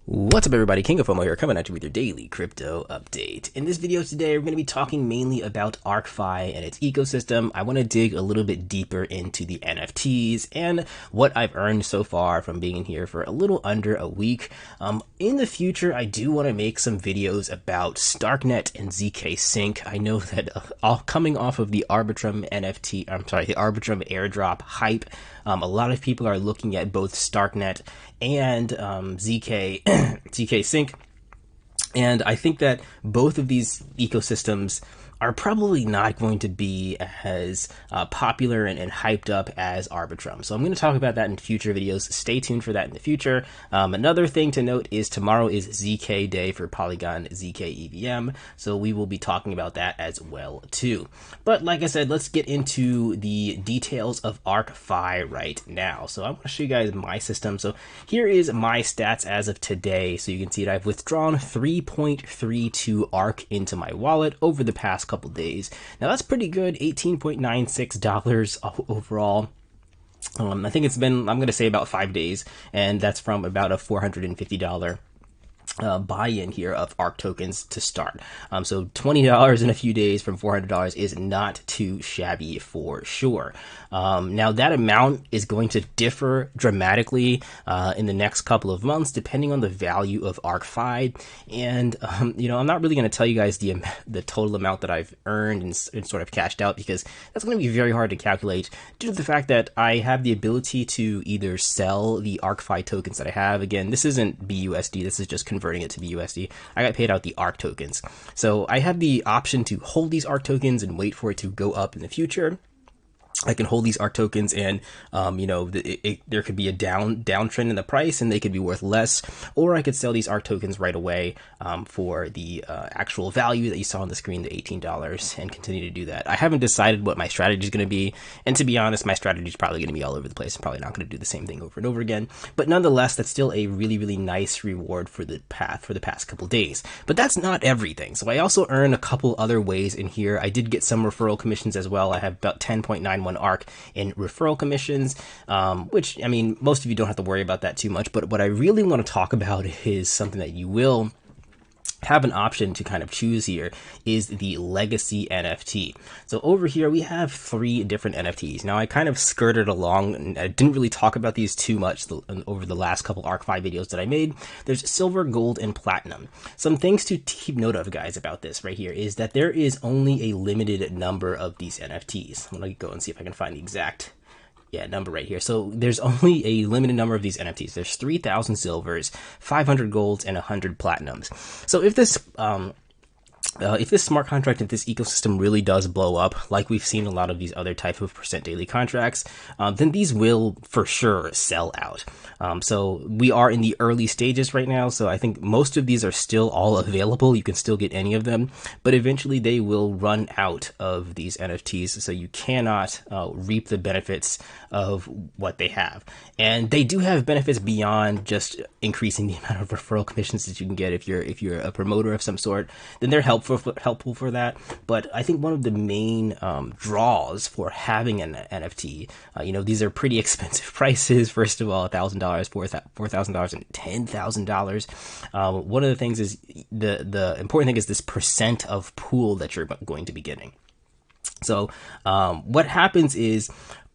What's up everybody, King of Fomo here, coming at you with your daily crypto update. In this video today, we're going to be talking mainly about ArkFi and its ecosystem. I want to dig a little bit deeper into the NFTs and what I've earned so far from being in here for a little under a week. In the future, I do want to make some videos about Starknet and ZK Sync. I know that coming off of the Arbitrum the Arbitrum airdrop hype, a lot of people are looking at both Starknet and ZK Sync, and I think that both of these ecosystems are probably not going to be as popular and hyped up as Arbitrum. So I'm going to talk about that in future videos. Stay tuned for that in the future. Another thing to note is tomorrow is ZK day for Polygon ZK EVM. So we will be talking about that as well too. But like I said, let's get into the details of ArkFi right now. So I want to show you guys my system. So here is my stats as of today. So you can see that I've withdrawn 3.32 ARK into my wallet over the past couple days. Now that's pretty good, $18.96 overall. I think it's been, I'm going to say about 5 days, and that's from about a $450 buy-in here of ARK tokens to start. So $20 in a few days from $400 is not too shabby for sure. Now that amount is going to differ dramatically in the next couple of months depending on the value of ArkFi, and you know, I'm not really going to tell you guys the total amount that I've earned and sort of cashed out, because that's going to be very hard to calculate due to the fact that I have the ability to either sell the ArkFi tokens that I have. Again, this isn't BUSD, this is just converting it to BUSD. I got paid out the ARK tokens. So I have the option to hold these ARK tokens and wait for it to go up in the future. I can hold these ARK tokens and, you know, there could be a downtrend in the price and they could be worth less, or I could sell these ARK tokens right away for the actual value that you saw on the screen, the $18, and continue to do that. I haven't decided what my strategy is going to be, and to be honest, my strategy is probably going to be all over the place. I'm probably not going to do the same thing over and over again, but nonetheless, that's still a really, really nice reward for the past couple days. But that's not everything. So I also earn a couple other ways in here. I did get some referral commissions as well. I have about 10.91 ARK in referral commissions, which, I mean, most of you don't have to worry about that too much, but what I really want to talk about is something that you will have an option to kind of choose here, is the legacy NFT. So over here we have 3 different NFTs. Now I kind of skirted along and I didn't really talk about these too much over the last couple ArkFi videos that I made. There's silver, gold, and platinum. Some things to keep note of, guys, about this right here is that there is only a limited number of these NFTs. I'm gonna go and see if I can find the exact number right here. So there's only a limited number of these NFTs. There's 3,000 silvers, 500 golds, and 100 platinums. So if this smart contract, if this ecosystem really does blow up, like we've seen a lot of these other type of percent daily contracts, then these will for sure sell out. So we are in the early stages right now. So I think most of these are still all available. You can still get any of them, but eventually they will run out of these NFTs. So you cannot reap the benefits of what they have. And they do have benefits beyond just increasing the amount of referral commissions that you can get if you're a promoter of some sort. Then they're helpful for that. But I think one of the main draws for having an NFT, you know, these are pretty expensive prices. First of all, $1,000, $4,000, and $10,000. One of the things is the important thing is this percent of pool that you're going to be getting. So what happens is,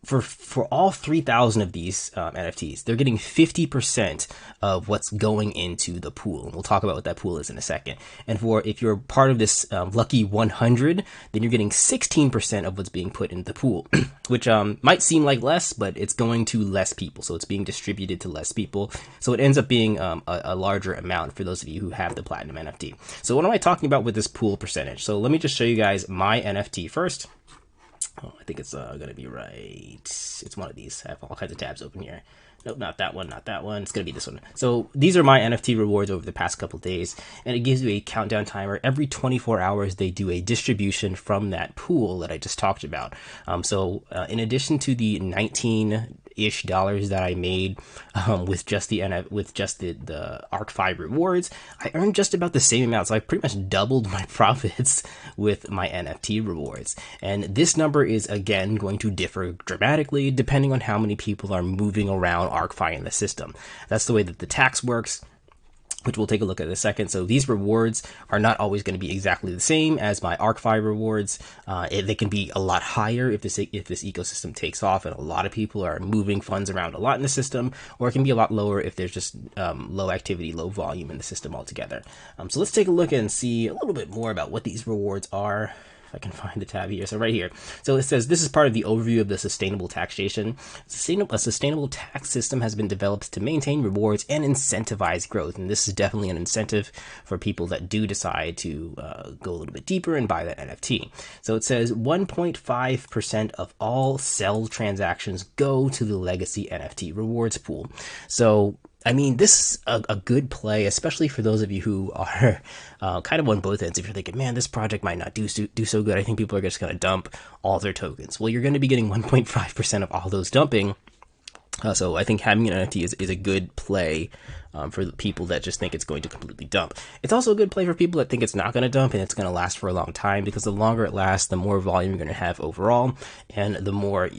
for all 3,000 of these NFTs, they're getting 50% of what's going into the pool. And we'll talk about what that pool is in a second. And if you're part of this lucky 100, then you're getting 16% of what's being put into the pool, which might seem like less, but it's going to less people. So it's being distributed to less people. So it ends up being a larger amount for those of you who have the platinum NFT. So what am I talking about with this pool percentage? So let me just show you guys my NFT first. Oh, I think it's gonna be right. It's one of these. I have all kinds of tabs open here. Nope, not that one, not that one. It's gonna be this one. So these are my NFT rewards over the past couple days, and it gives you a countdown timer. Every 24 hours, they do a distribution from that pool that I just talked about. So in addition to the 19-ish dollars that I made with just the ArkFi rewards, I earned just about the same amount. So I pretty much doubled my profits with my NFT rewards. And this number is again going to differ dramatically depending on how many people are moving around ArkFi in the system. That's the way that the tax works. which we'll take a look at in a second. So these rewards are not always going to be exactly the same as my ArkFi rewards. They can be a lot higher if this ecosystem takes off and a lot of people are moving funds around a lot in the system, or it can be a lot lower if there's just low activity, low volume in the system altogether. So let's take a look and see a little bit more about what these rewards are. If I can find the tab here. So right here. So it says, this is part of the overview of the sustainable taxation. A sustainable tax system has been developed to maintain rewards and incentivize growth. And this is definitely an incentive for people that do decide to go a little bit deeper and buy that NFT. So it says 1.5% of all sell transactions go to the legacy NFT rewards pool. So I mean, this is a good play, especially for those of you who are kind of on both ends. If you're thinking, man, this project might not do so good, I think people are just going to dump all their tokens. Well, you're going to be getting 1.5% of all those dumping. So I think having an NFT is a good play for the people that just think it's going to completely dump. It's also a good play for people that think it's not going to dump and it's going to last for a long time, because the longer it lasts, the more volume you're going to have overall, and the more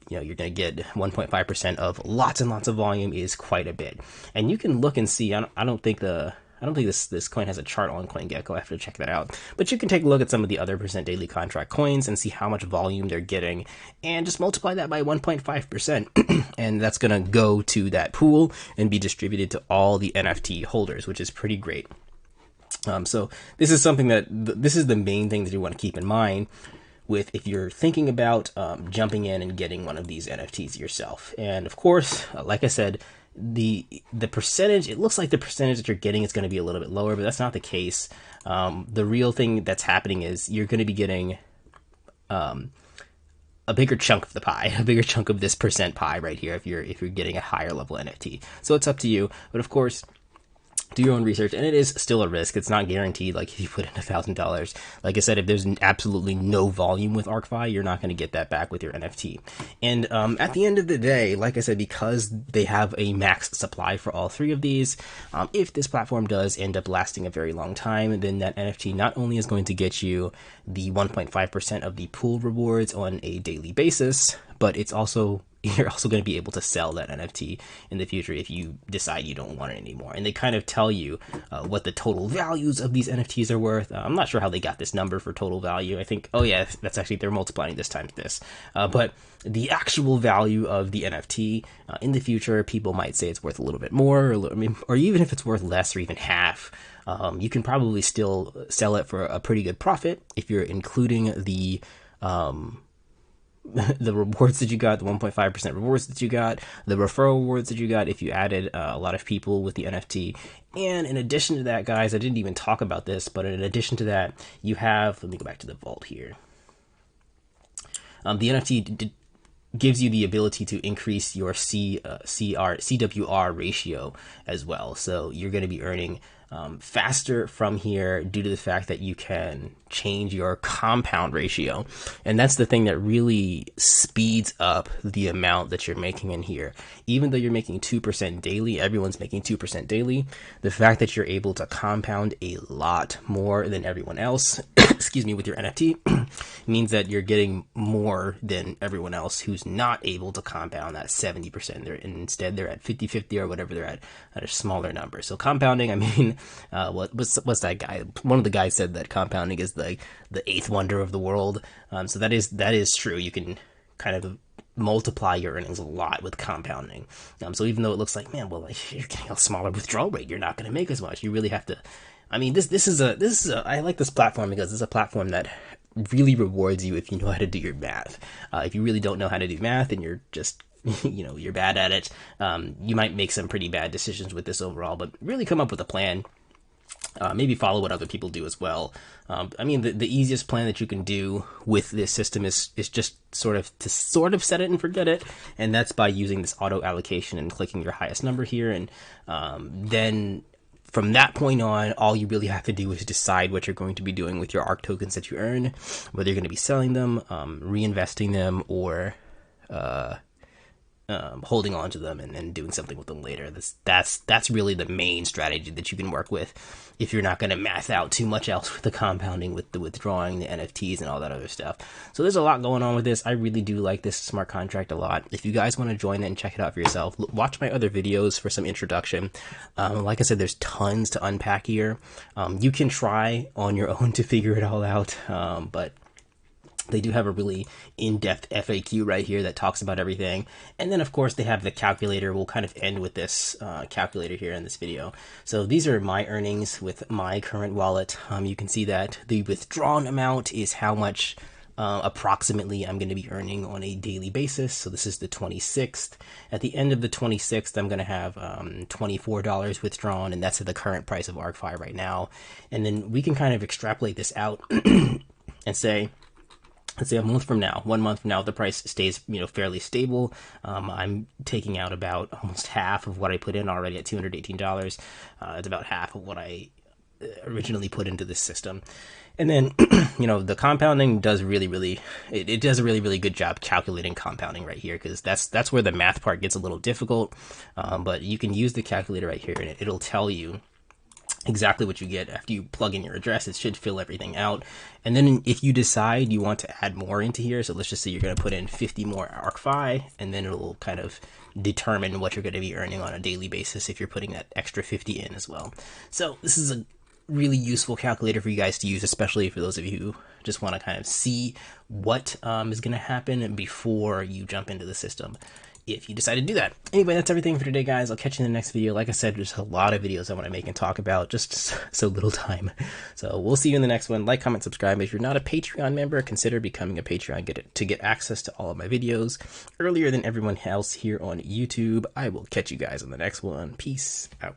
you're going to get 1.5% of lots and lots of volume is quite a bit. And you can look and see, I don't think this coin has a chart on CoinGecko. I have to check that out. But you can take a look at some of the other percent daily contract coins and see how much volume they're getting, and just multiply that by 1.5%. And that's going to go to that pool and be distributed to all the NFT holders, which is pretty great. So this is something this is the main thing that you want to keep in mind if you're thinking about jumping in and getting one of these NFTs yourself. And of course, like I said, the percentage, it looks like the percentage that you're getting is going to be a little bit lower, but that's not the case. The real thing that's happening is you're going to be getting a bigger chunk of the pie, a bigger chunk of this percent pie right here if you're getting a higher level NFT. So it's up to you, but of course, do your own research, and it is still a risk. It's not guaranteed. Like if you put in $1,000, like I said, if there's absolutely no volume with ArkFi, you're not going to get that back with your NFT. And at the end of the day, like I said, because they have a max supply for all three of these, if this platform does end up lasting a very long time, then that NFT not only is going to get you the 1.5% of the pool rewards on a daily basis, but you're also going to be able to sell that NFT in the future if you decide you don't want it anymore. And they kind of tell you what the total values of these NFTs are worth. I'm not sure how they got this number for total value. I think, oh yeah, that's actually, they're multiplying this times this. But the actual value of the NFT in the future, people might say it's worth a little bit more, or even if it's worth less or even half. You can probably still sell it for a pretty good profit if you're including the rewards that you got, the 1.5% rewards that you got, the referral rewards that you got if you added a lot of people with the NFT. And in addition to that, guys, I didn't even talk about this, but in addition to that, you have, let me go back to the vault here. The NFT gives you the ability to increase your CWR ratio as well. So you're going to be earning faster from here due to the fact that you can change your compound ratio. And that's the thing that really speeds up the amount that you're making in here. Even though you're making 2% daily, everyone's making 2% daily. The fact that you're able to compound a lot more than everyone else, excuse me, with your NFT means that you're getting more than everyone else who's not able to compound that 70%. Instead, they're at 50-50 or whatever they're at a smaller number. So compounding, I mean, what's that guy? One of the guys said that compounding is the eighth wonder of the world. So that is true. You can kind of multiply your earnings a lot with compounding. So even though it looks like, man, well, like, you're getting a smaller withdrawal rate, you're not going to make as much. You really have to. I mean, this is a. I like this platform because it's a platform that really rewards you if you know how to do your math. If you really don't know how to do math and you're just you're bad at it, you might make some pretty bad decisions with this overall. But really come up with a plan. Maybe follow what other people do as well. I mean, the easiest plan that you can do with this system is just sort of set it and forget it, and that's by using this auto allocation and clicking your highest number here, and then from that point on, all you really have to do is decide what you're going to be doing with your ARK tokens that you earn, whether you're going to be selling them, reinvesting them, or holding on to them and doing something with them later. That's really the main strategy that you can work with if you're not going to math out too much else with the compounding, with the withdrawing, the NFTs, and all that other stuff. So there's a lot going on with this. I really do like this smart contract a lot. If you guys want to join it and check it out for yourself, watch my other videos for some introduction. Like I said, there's tons to unpack here. You can try on your own to figure it all out, but they do have a really in-depth FAQ right here that talks about everything. And then, of course, they have the calculator. We'll kind of end with this calculator here in this video. So these are my earnings with my current wallet. You can see that the withdrawn amount is how much approximately I'm going to be earning on a daily basis. So this is the 26th. At the end of the 26th, I'm going to have $24 withdrawn, and that's at the current price of ArkFi right now. And then we can kind of extrapolate this out and say, let's say a month from now, 1 month from now, the price stays, fairly stable. I'm taking out about almost half of what I put in already at $218. It's about half of what I originally put into this system. And then, the compounding does really, it does a really good job calculating compounding right here, because that's where the math part gets a little difficult. But you can use the calculator right here, and it'll tell you exactly what you get after you plug in your address. It should fill everything out. And then if you decide you want to add more into here, so let's just say you're going to put in 50 more ArkFi, and then it'll kind of determine what you're going to be earning on a daily basis if you're putting that extra 50 in as well. So this is a really useful calculator for you guys to use, especially for those of you who just want to kind of see what is going to happen before you jump into the system, if you decide to do that. Anyway, that's everything for today, guys. I'll catch you in the next video. Like I said, there's a lot of videos I want to make and talk about, just so little time. So we'll see you in the next one. Like, comment, subscribe. If you're not a Patreon member, consider becoming a Patreon to get access to all of my videos earlier than everyone else here on YouTube. I will catch you guys on the next one. Peace out.